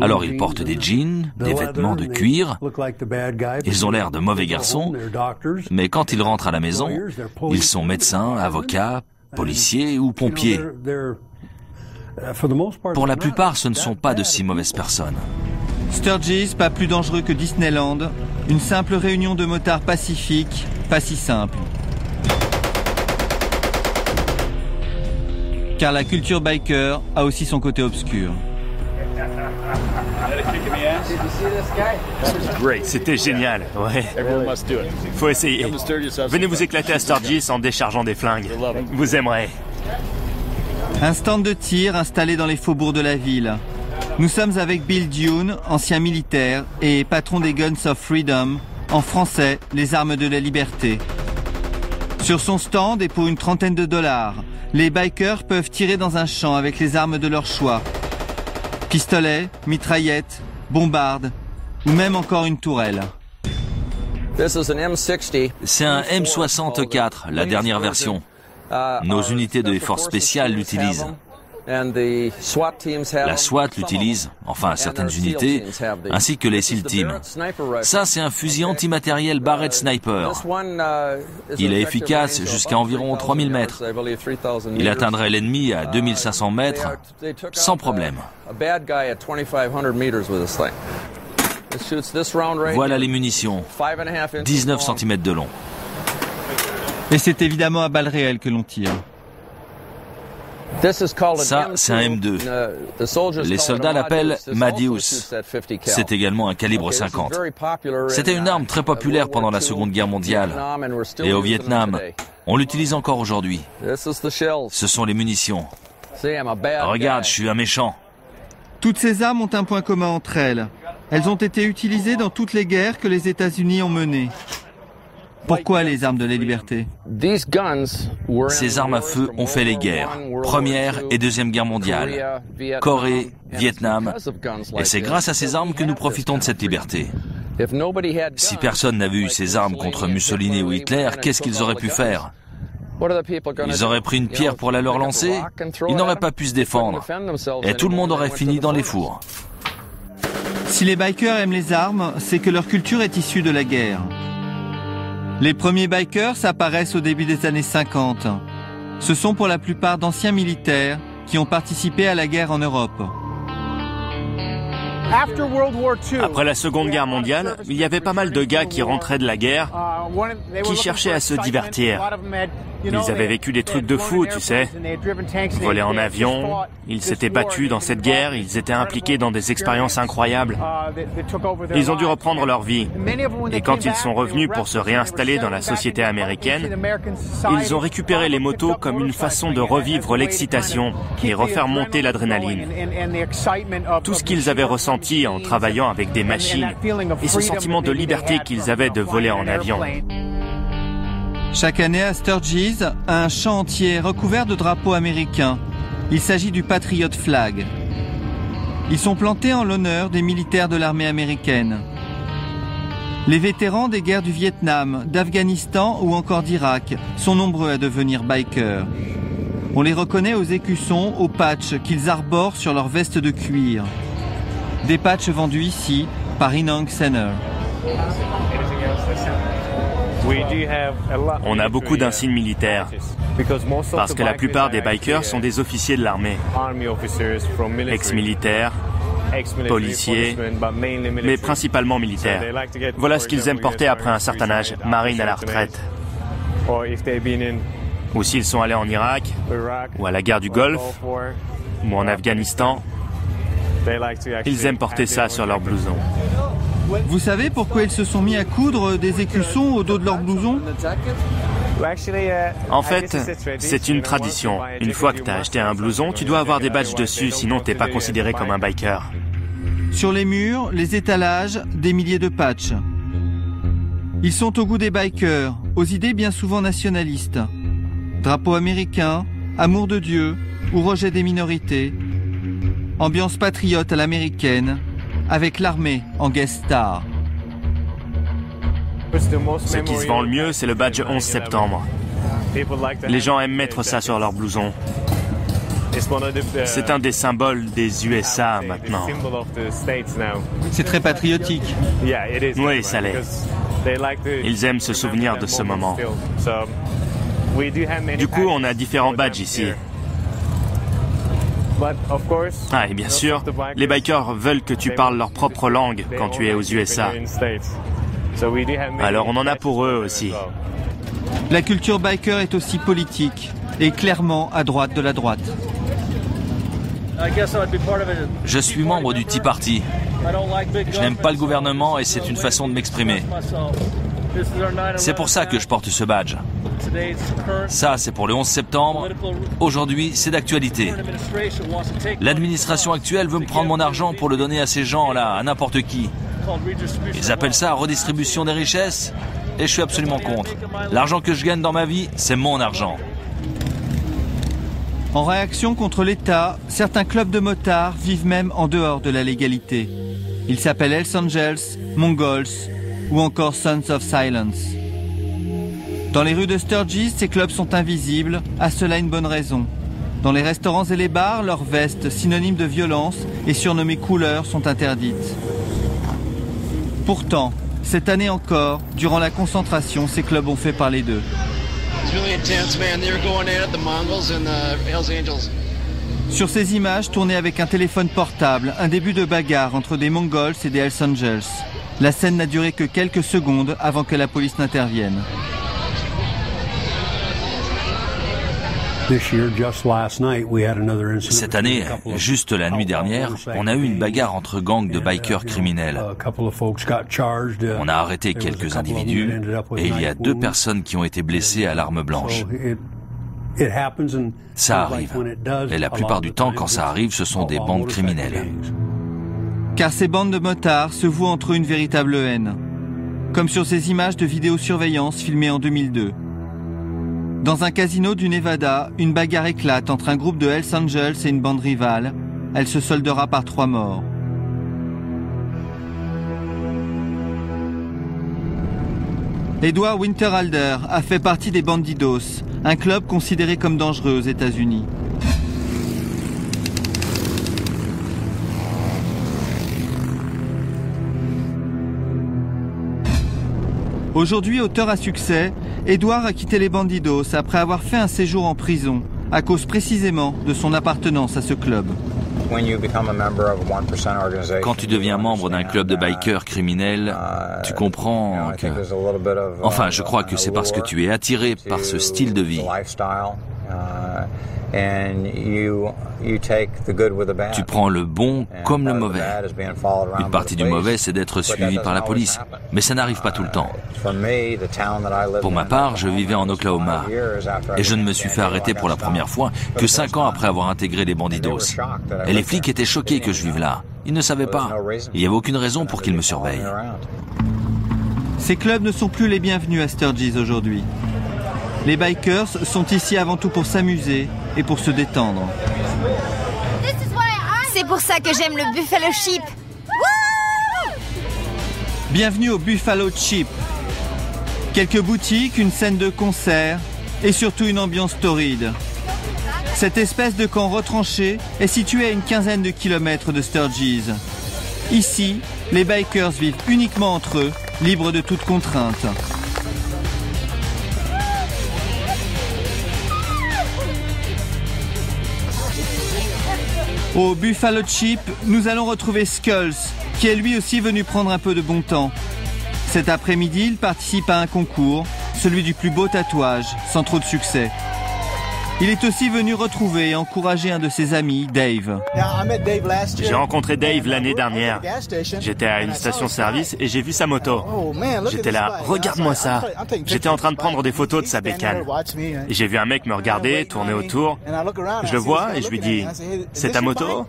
Alors ils portent des jeans, des vêtements de cuir, ils ont l'air de mauvais garçons, mais quand ils rentrent à la maison, ils sont médecins, avocats, policiers ou pompiers. Pour la plupart, ce ne sont pas de si mauvaises personnes. Sturgis, pas plus dangereux que Disneyland, une simple réunion de motards pacifiques, pas si simple. Car la culture biker a aussi son côté obscur. C'était génial, ouais. Faut essayer. Venez vous éclater à Sturgis en déchargeant des flingues. Vous aimerez. Un stand de tir installé dans les faubourgs de la ville. Nous sommes avec Bill Dune, ancien militaire et patron des Guns of Freedom, en français, les armes de la liberté. Sur son stand et pour une trentaine de $, les bikers peuvent tirer dans un champ avec les armes de leur choix. Pistolets, mitraillettes, bombardes ou même encore une tourelle. C'est un M64, la dernière version. Nos unités de forces spéciales l'utilisent. La SWAT l'utilise, enfin certaines unités, ainsi que les SEAL Teams. Ça, c'est un fusil antimatériel Barrett Sniper. Il est efficace jusqu'à environ 3000 mètres. Il atteindrait l'ennemi à 2500 mètres sans problème. Voilà les munitions, 19 cm de long. Et c'est évidemment à balles réelles que l'on tire. Ça, c'est un M2. Les soldats l'appellent Madius. C'est également un calibre 50. C'était une arme très populaire pendant la Seconde Guerre mondiale. Et au Vietnam, on l'utilise encore aujourd'hui. Ce sont les munitions. Regarde, je suis un méchant. Toutes ces armes ont un point commun entre elles. Elles ont été utilisées dans toutes les guerres que les États-Unis ont menées. Pourquoi les armes de la liberté? Ces armes à feu ont fait les guerres, Première et Deuxième Guerre mondiale, Corée, Vietnam, et c'est grâce à ces armes que nous profitons de cette liberté. Si personne n'avait eu ces armes contre Mussolini ou Hitler, qu'est-ce qu'ils auraient pu faire? Ils auraient pris une pierre pour la leur lancer, ils n'auraient pas pu se défendre, et tout le monde aurait fini dans les fours. Si les bikers aiment les armes, c'est que leur culture est issue de la guerre. Les premiers bikers apparaissent au début des années 50. Ce sont pour la plupart d'anciens militaires qui ont participé à la guerre en Europe. Après la Seconde Guerre mondiale, il y avait pas mal de gars qui rentraient de la guerre, qui cherchaient à se divertir. Ils avaient vécu des trucs de fou, tu sais. Volés en avion, ils s'étaient battus dans cette guerre, ils étaient impliqués dans des expériences incroyables. Ils ont dû reprendre leur vie. Et quand ils sont revenus pour se réinstaller dans la société américaine, ils ont récupéré les motos comme une façon de revivre l'excitation et refaire monter l'adrénaline. Tout ce qu'ils avaient ressenti en travaillant avec des machines et ce sentiment de liberté qu'ils avaient de voler en avion. Chaque année à Sturgis, un champ entier est recouvert de drapeaux américains. Il s'agit du Patriot Flag. Ils sont plantés en l'honneur des militaires de l'armée américaine. Les vétérans des guerres du Vietnam, d'Afghanistan ou encore d'Irak sont nombreux à devenir bikers. On les reconnaît aux écussons, aux patchs qu'ils arborent sur leurs vestes de cuir. Des patchs vendus ici par Inong Center. On a beaucoup d'insignes militaires, parce que la plupart des bikers sont des officiers de l'armée, ex-militaires, policiers, mais principalement militaires. Voilà ce qu'ils aiment porter après un certain âge, marine à la retraite. Ou s'ils sont allés en Irak, ou à la guerre du Golfe, ou en Afghanistan, ils aiment porter ça sur leur blouson. Vous savez pourquoi ils se sont mis à coudre des écussons au dos de leur blouson? En fait, c'est une tradition. Une fois que tu as acheté un blouson, tu dois avoir des badges dessus, sinon t'es pas considéré comme un biker. Sur les murs, les étalages, des milliers de patchs. Ils sont au goût des bikers, aux idées bien souvent nationalistes. Drapeau américain, amour de Dieu ou rejet des minorités. Ambiance patriote à l'américaine, avec l'armée en guest star. Ce qui se vend le mieux, c'est le badge 11 septembre. Les gens aiment mettre ça sur leur blouson. C'est un des symboles des USA maintenant. C'est très patriotique. Oui, ça l'est. Ils aiment se souvenir de ce moment. Du coup, on a différents badges ici. Ah, et bien sûr, les bikers veulent que tu parles leur propre langue quand tu es aux USA. Alors on en a pour eux aussi. La culture biker est aussi politique et clairement à droite de la droite. Je suis membre du Tea Party. Je n'aime pas le gouvernement et c'est une façon de m'exprimer. C'est pour ça que je porte ce badge. Ça, c'est pour le 11 septembre. Aujourd'hui, c'est d'actualité. L'administration actuelle veut me prendre mon argent pour le donner à ces gens-là, à n'importe qui. Ils appellent ça redistribution des richesses et je suis absolument contre. L'argent que je gagne dans ma vie, c'est mon argent. En réaction contre l'État, certains clubs de motards vivent même en dehors de la légalité. Ils s'appellent Hells Angels, Mongols ou encore Sons of Silence. Dans les rues de Sturgis, ces clubs sont invisibles, à cela une bonne raison. Dans les restaurants et les bars, leurs vestes, synonymes de violence et surnommées couleurs, sont interdites. Pourtant, cette année encore, durant la concentration, ces clubs ont fait parler d'eux. Sur ces images tournées avec un téléphone portable, un début de bagarre entre des Mongols et des Hells Angels. La scène n'a duré que quelques secondes avant que la police n'intervienne. Cette année, juste la nuit dernière, on a eu une bagarre entre gangs de bikers criminels. On a arrêté quelques individus et il y a 2 personnes qui ont été blessées à l'arme blanche. Ça arrive. Et la plupart du temps, quand ça arrive, ce sont des bandes criminelles. Car ces bandes de motards se vouent entre eux une véritable haine. Comme sur ces images de vidéosurveillance filmées en 2002. Dans un casino du Nevada, une bagarre éclate entre un groupe de Hells Angels et une bande rivale. Elle se soldera par 3 morts. Edward Winterhalter a fait partie des Bandidos, un club considéré comme dangereux aux États-Unis. Aujourd'hui auteur à succès, Edward a quitté les Bandidos après avoir fait un séjour en prison, à cause précisément de son appartenance à ce club. Quand tu deviens membre d'un club de bikers criminels, tu comprends que... Enfin, je crois que c'est parce que tu es attiré par ce style de vie. Tu prends le bon comme le mauvais. Une partie du mauvais, c'est d'être suivi par la police. Mais ça n'arrive pas tout le temps. Pour ma part, je vivais en Oklahoma. Et je ne me suis fait arrêter pour la première fois que 5 ans après avoir intégré les Bandidos. Et les flics étaient choqués que je vive là. Ils ne savaient pas. Il n'y avait aucune raison pour qu'ils me surveillent. Ces clubs ne sont plus les bienvenus à Sturgis aujourd'hui. Les bikers sont ici avant tout pour s'amuser et pour se détendre. C'est pour ça que j'aime le Buffalo Chip. Bienvenue au Buffalo Chip. Quelques boutiques, une scène de concert et surtout une ambiance torride. Cette espèce de camp retranché est situé à une quinzaine de kilomètres de Sturgis. Ici, les bikers vivent uniquement entre eux, libres de toute contrainte. Au Buffalo Chip, nous allons retrouver Skulls, qui est lui aussi venu prendre un peu de bon temps. Cet après-midi, il participe à un concours, celui du plus beau tatouage, sans trop de succès. Il est aussi venu retrouver et encourager un de ses amis, Dave. J'ai rencontré Dave l'année dernière. J'étais à une station-service et j'ai vu sa moto. J'étais là, regarde-moi ça. J'étais en train de prendre des photos de sa bécane. Et j'ai vu un mec me regarder, tourner autour. Je le vois et je lui dis, c'est ta moto ?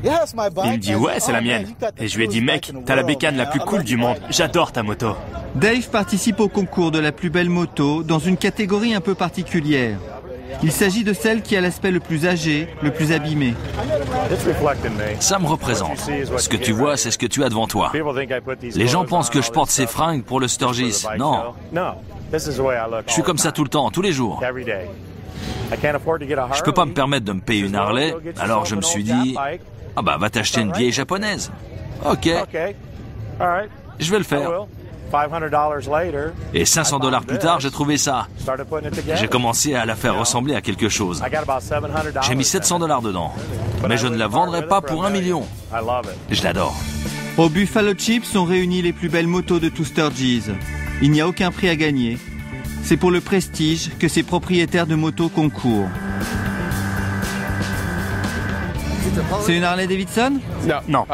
Il me dit, ouais, c'est la mienne. Et je lui ai dit, mec, t'as la bécane la plus cool du monde. J'adore ta moto. Dave participe au concours de la plus belle moto dans une catégorie un peu particulière. Il s'agit de celle qui a l'aspect le plus âgé, le plus abîmé. Ça me représente. Ce que tu vois, c'est ce que tu as devant toi. Les gens pensent que je porte ces fringues pour le Sturgis. Non. Je suis comme ça tout le temps, tous les jours. Je peux pas me permettre de me payer une Harley, alors je me suis dit, ah bah va t'acheter une vieille japonaise. Ok. Je vais le faire. Et $500 plus tard, j'ai trouvé ça. J'ai commencé à la faire ressembler à quelque chose. J'ai mis $700 dedans. Mais je ne la vendrai pas pour $1 million. Je l'adore. Au Buffalo Chip sont réunies les plus belles motos de tout Sturgis. Il n'y a aucun prix à gagner. C'est pour le prestige que ces propriétaires de motos concourent. C'est une Harley Davidson ? Non.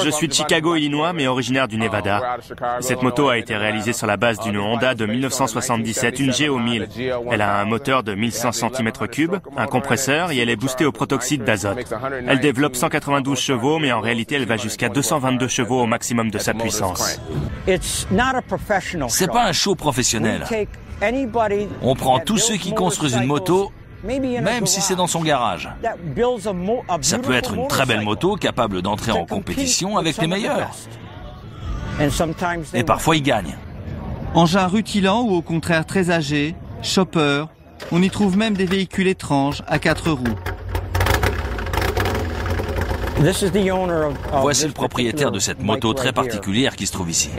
Je suis de Chicago, Illinois, mais originaire du Nevada. Cette moto a été réalisée sur la base d'une Honda de 1977, une GO 1000. Elle a un moteur de 1100 cm3, un compresseur et elle est boostée au protoxyde d'azote. Elle développe 192 chevaux, mais en réalité, elle va jusqu'à 222 chevaux au maximum de sa puissance. C'est pas un show professionnel. On prend tous ceux qui construisent une moto, même si c'est dans son garage. Ça peut être une très belle moto capable d'entrer en compétition avec les meilleurs. Et parfois ils gagnent. Engins rutilants ou au contraire très âgés, chopper, on y trouve même des véhicules étranges à 4 roues. Voici le propriétaire de cette moto très particulière qui se trouve ici.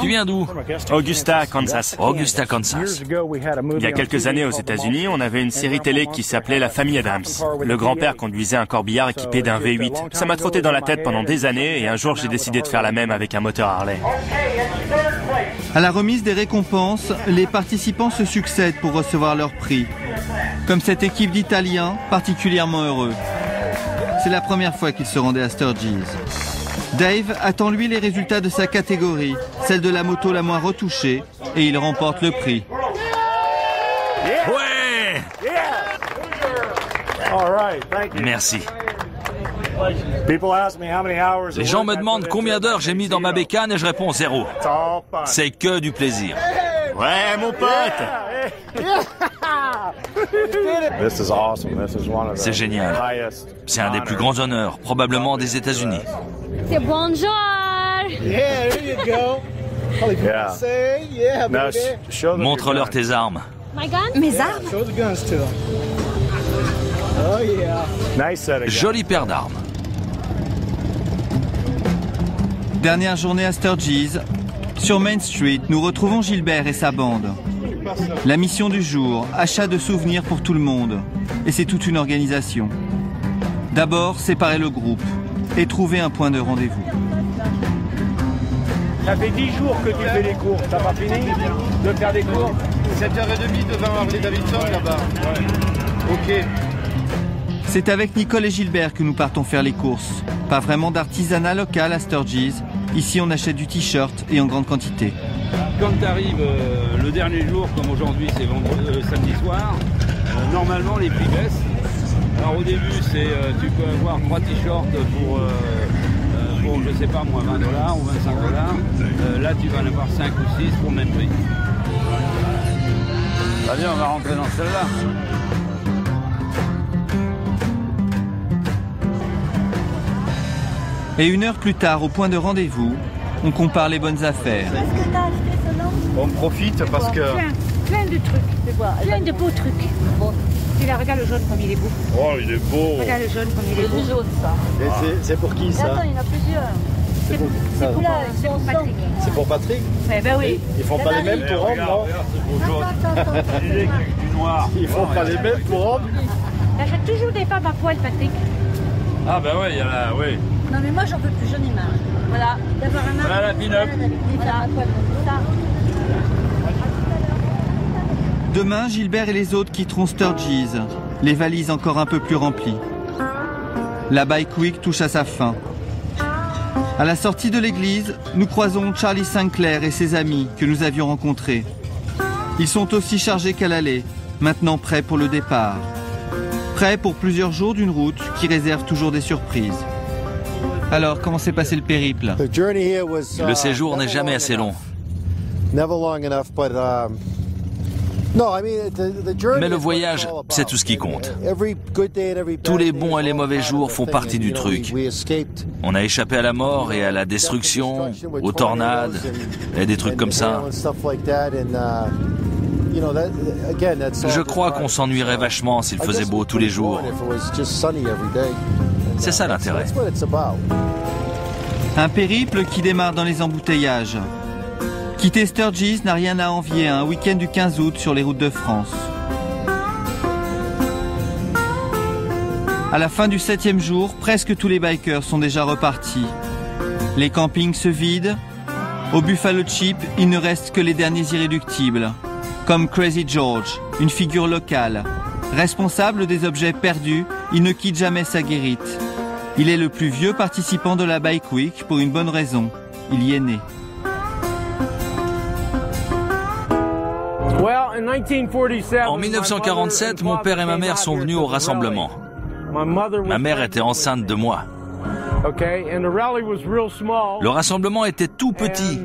Tu viens d'où? Augusta, Kansas. Augusta, Kansas. Il y a quelques années aux États-Unis, on avait une série télé qui s'appelait La Famille Adams. Le grand-père conduisait un corbillard équipé d'un V8. Ça m'a trotté dans la tête pendant des années et un jour j'ai décidé de faire la même avec un moteur Harley. À la remise des récompenses, les participants se succèdent pour recevoir leur prix. Comme cette équipe d'Italiens particulièrement heureux. C'est la première fois qu'il se rendait à Sturgis. Dave attend lui les résultats de sa catégorie, celle de la moto la moins retouchée, et il remporte le prix. Ouais! Merci. Les gens me demandent combien d'heures j'ai mis dans ma bécane et je réponds 0. C'est que du plaisir. Ouais, mon pote! C'est génial. C'est un des plus grands honneurs, probablement des États-Unis. C'est bonjour! Montre-leur tes armes. Mes armes? Jolie paire d'armes. Dernière journée à Sturgis. Sur Main Street, nous retrouvons Gilbert et sa bande. La mission du jour, achat de souvenirs pour tout le monde. Et c'est toute une organisation. D'abord, séparer le groupe et trouver un point de rendez-vous. Ça fait 10 jours que tu fais les cours. T'as pas fini de faire des cours? 7h30 devant Harley Davidson là-bas. Ouais. Ok. C'est avec Nicole et Gilbert que nous partons faire les courses. Pas vraiment d'artisanat local à Sturgis. Ici, on achète du t-shirt et en grande quantité. Quand tu arrives le dernier jour, comme aujourd'hui, c'est samedi soir, normalement les prix baissent. Alors au début, tu peux avoir 3 t-shirts pour je sais pas moi, $20 ou $25. Là, tu vas en avoir 5 ou 6 pour le même prix. Allez, on va rentrer dans celle-là. Et 1 heure plus tard, au point de rendez-vous, on compare les bonnes affaires. On profite parce que... Plein de trucs, plein de beaux trucs. Regarde le jaune comme il est beau. Oh, il est beau. Regarde le jaune comme il est beau. C'est jaune, ça. Et c'est pour qui, ça? Attends, il y en a plusieurs. C'est pour Patrick. C'est pour Patrick? Ouais, ben oui. Ils font pas les mêmes pour Rome, non? Ils font pas les mêmes pour Rome? Il achète toujours des femmes à poil, Patrick. Ah ben ouais, il y a la... Oui. Non mais moi j'en veux plus, j'en ai marre. Voilà, d'avoir un Voilà la pin-up. Demain, Gilbert et les autres quitteront Sturgis, les valises encore un peu plus remplies. La Bike Week touche à sa fin. À la sortie de l'église, nous croisons Charlie Sinclair et ses amis que nous avions rencontrés. Ils sont aussi chargés qu'à l'aller, maintenant prêts pour le départ. Prêts pour plusieurs jours d'une route qui réserve toujours des surprises. Alors, comment s'est passé le périple? Le séjour n'est jamais assez long. Mais le voyage, c'est tout ce qui compte. Tous les bons et les mauvais jours font partie du truc. On a échappé à la mort et à la destruction, aux tornades et des trucs comme ça. Je crois qu'on s'ennuierait vachement s'il faisait beau tous les jours. C'est ça l'intérêt. Un périple qui démarre dans les embouteillages. Quitter Sturgis n'a rien à envier à un week-end du 15 août sur les routes de France. À la fin du 7e jour, presque tous les bikers sont déjà repartis. Les campings se vident. Au Buffalo Chip, il ne reste que les derniers irréductibles. Comme Crazy George, une figure locale. Responsable des objets perdus, il ne quitte jamais sa guérite. Il est le plus vieux participant de la Bike Week pour une bonne raison. Il y est né. En 1947, mon père et ma mère sont venus au rassemblement. Ma mère était enceinte de moi. Le rassemblement était tout petit.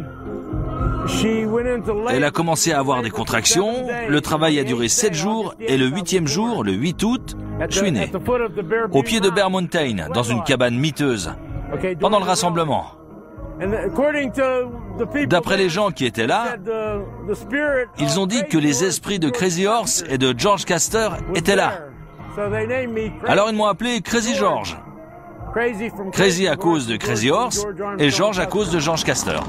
Elle a commencé à avoir des contractions, le travail a duré 7 jours et le 8e jour, le 8 août, je suis né. Au pied de Bear Mountain, dans une cabane miteuse, pendant le rassemblement. D'après les gens qui étaient là, ils ont dit que les esprits de Crazy Horse et de George Castor étaient là. Alors ils m'ont appelé Crazy George. Crazy à cause de Crazy Horse et George à cause de George Castor.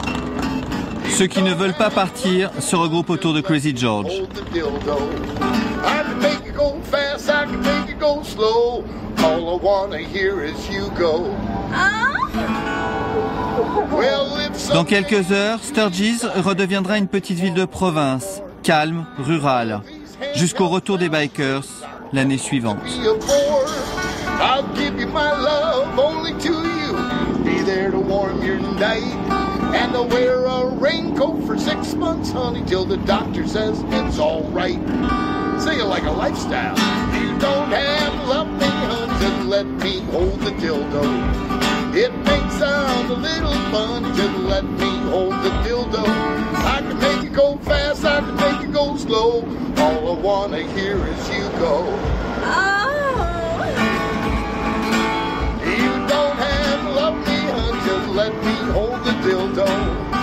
Ceux qui ne veulent pas partir se regroupent autour de Crazy George. Dans quelques heures, Sturgis redeviendra une petite ville de province, calme, rurale, jusqu'au retour des bikers l'année suivante. I'll give you my love only to you. Be there to warm your night. And I'll wear a raincoat for 6 months, honey, till the doctor says it's alright. Say it like a lifestyle. You don't have love me, honey, just let me hold the dildo. It may sound a little funny, just let me hold the dildo. I can make it go fast, I can make it go slow. All I wanna hear is you go. You don't have to love me, honey, just let me hold the dildo.